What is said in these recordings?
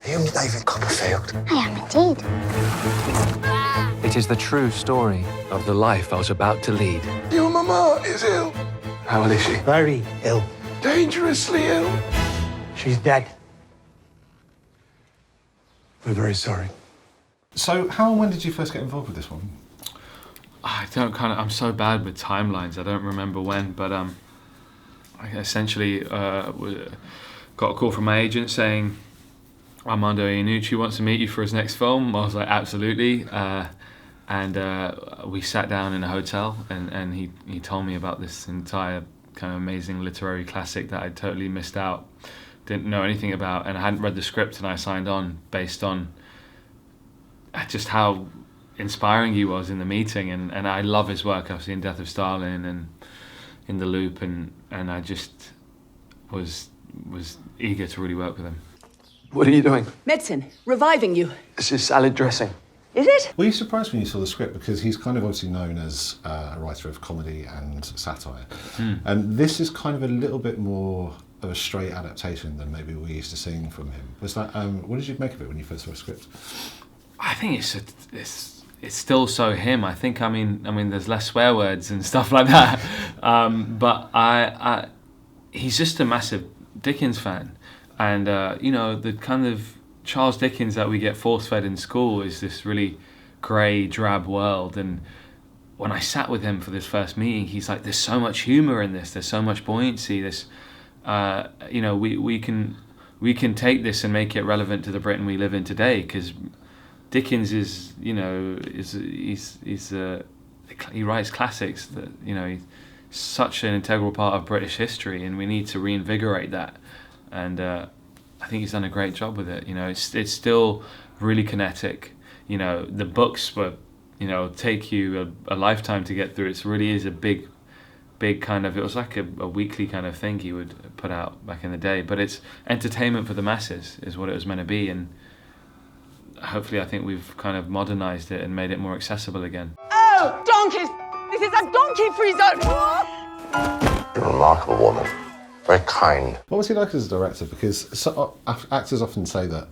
Are you David Copperfield? I am indeed. It is the true story of the life I was about to lead. Your mama is ill. How old is she? Very ill. Dangerously ill. She's dead. We're very sorry. So, how and when did you first get involved with this one? I'm so bad with timelines. I don't remember when, but I essentially got a call from my agent saying Armando Iannucci wants to meet you for his next film. I was like, absolutely. And we sat down in a hotel, and he told me about this entire kind of amazing literary classic that I'd totally missed out, didn't know anything about, and I hadn't read the script, and I signed on based on just how inspiring he was in the meeting, and I love his work. I've seen Death of Stalin and In the Loop, and I just was eager to really work with him. What are you doing? Medicine, reviving you. This is salad dressing. Is it? Were you surprised when you saw the script? Because he's kind of obviously known as a writer of comedy and satire. And this is kind of a little bit more of a straight adaptation than maybe we're used to seeing from him. Was that, what did you make of it when you first saw the script? I think it's still so him. I think I mean there's less swear words and stuff like that, but he's just a massive Dickens fan, and the kind of Charles Dickens that we get force-fed in school is this really grey, drab world. And when I sat with him for this first meeting, he's like, "There's so much humour in this. There's so much buoyancy. This, we can take this and make it relevant to the Britain we live in today, because Dickens is, he writes classics that, he's such an integral part of British history, and we need to reinvigorate that." And I think he's done a great job with it. It's still really kinetic. The books were, take you a lifetime to get through. It really is a big kind of, it was like a weekly kind of thing he would put out back in the day. But it's entertainment for the masses is what it was meant to be. And hopefully I think we've kind of modernized it and made it more accessible again. Oh, donkeys! This is a donkey-free zone! You're a remarkable woman. Very kind. What was he like as a director? Because actors often say that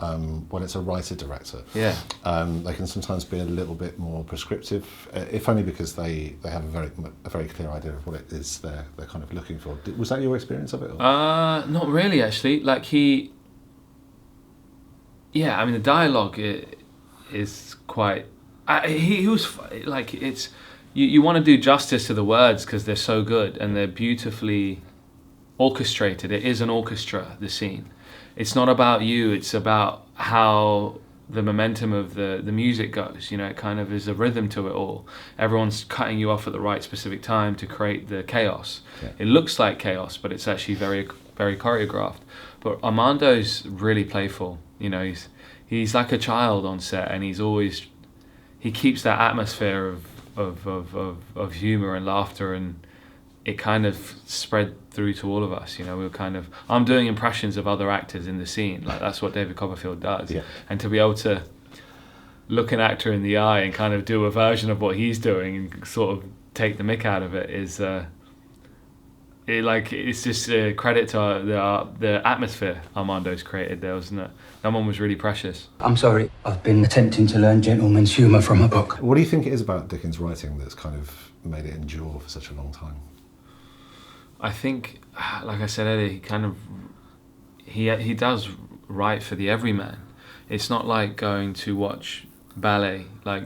when it's a writer-director, Yeah. They can sometimes be a little bit more prescriptive, if only because they have a very clear idea of what it is they're kind of looking for. Was that your experience of it? Or? Not really, actually. Like the dialogue is quite. He was like, it's you want to do justice to the words because they're so good and they're beautifully orchestrated. It is an orchestra, the scene. It's not about you, it's about how the momentum of the music goes. It kind of is a rhythm to it all. Everyone's cutting you off at the right specific time to create the chaos. Yeah. It looks like chaos, but it's actually very, very choreographed. But Armando's really playful. He's like a child on set, and he keeps that atmosphere of humor and laughter, and it kind of spread through to all of us. I'm doing impressions of other actors in the scene, like that's what David Copperfield does. Yeah. And to be able to look an actor in the eye and kind of do a version of what he's doing and sort of take the mick out of it is it's just a credit to the atmosphere Armando's created. That one was really precious. I'm sorry, I've been attempting to learn gentleman's humour from a book. What do you think it is about Dickens' writing that's kind of made it endure for such a long time? I think, like I said earlier, he does write for the everyman. It's not like going to watch ballet. Like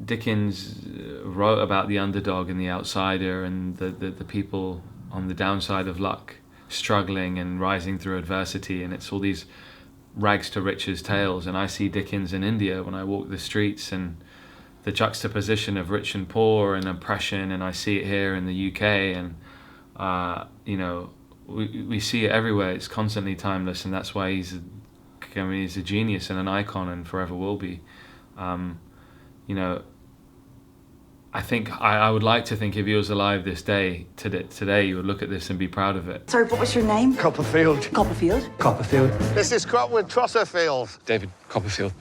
Dickens wrote about the underdog and the outsider and the people on the downside of luck, struggling and rising through adversity, and it's all these rags to riches tales. And I see Dickens in India when I walk the streets, and the juxtaposition of rich and poor and oppression, and I see it here in the UK, and we see it everywhere. It's constantly timeless, and that's why he's a genius and an icon, and forever will be. I think I would like to think if he was alive today, you would look at this and be proud of it. Sorry, what was your name? Copperfield. Copperfield? Copperfield. This is Crop with Trosserfield. David Copperfield.